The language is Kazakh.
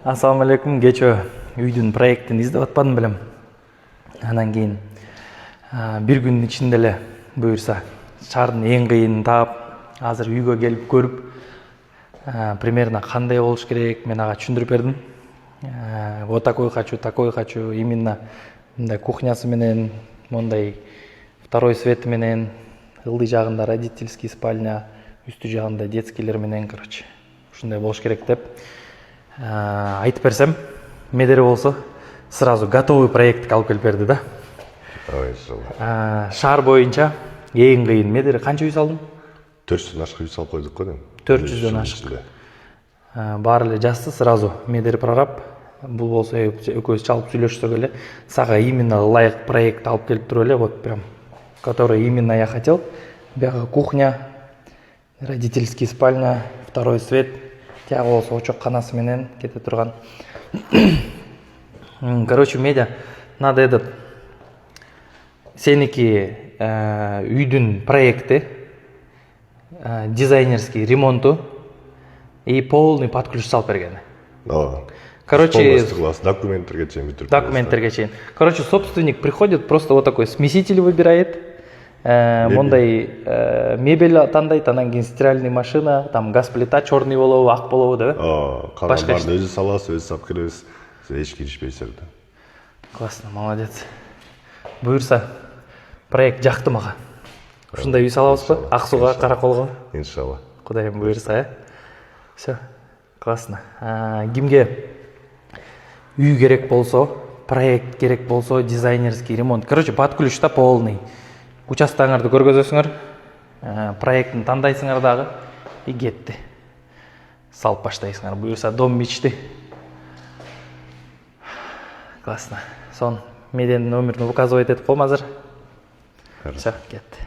Ассаламу алейкум. Кечө үйдүн проектин издеп атпадым белем. Анан кийин бир күндүн ичинде эле буюрса шаардын эң кыйынын таап, азыр үйгө келип көрүп, примерно кандай болуш керек мен ага түшүндүрүп бердим. Вот такой хочу, именно мындай кухнясы менен, мондай второй свети менен, ылдый жагында родительский спальня, үстү жагында детскийлер менен, короче, ушундай болуш керек деп айтып берсем, медери болсо сразу готовый проект алып келип берди да. Ой, иншалла. Шаар боюнча эң кыйын. Медери канча үй салдың? 400 ашык үй салып койдук го дейм. 400дөн ашык. Баары эле жазды сразу медери прораб. Бул болсо экөөбүз чалып сүйлөшсөк эле, сага именно ылайык проект алып келип туруп эле, вот прям, который именно я хотел. Бияга кухня, родительский спальня, второй свет, тягы болсо очок канасы менен кете турган. Короче, медиа, надо этот сеники үйдүн проекти, дизайнерский ремонту и полный под ключ салып берген. Короче, документтерге чейин бүтүрүп. Документтерге чейин. Короче, собственник приходит, просто вот такой смеситель выбирает, мондай мебель тандайт, анан кийин стиральный машина, там газ плита черный болобу, ак болобу деп. Калгандарды өзү саласыз, өзү сап киребиз. Эч киришпейсиз да. Классно, молодец. Буюрса, проект жакты мага. Ушундай үй салабызбы? Ак сууга, Караколго. Иншалла. Кудайым буюрса, Все, классно. Кимге үй керек болсо, проект керек болсо, дизайнерский ремонт. Короче, под ключта полный. Участогыңарды көргөзөсүңөр, проектин тандайсыңар дагы и кетти. Салып баштайсыңар. Буюрса дом мечты. Классно. Сон медианын номерин указывать этип коем азыр. Все, кетти.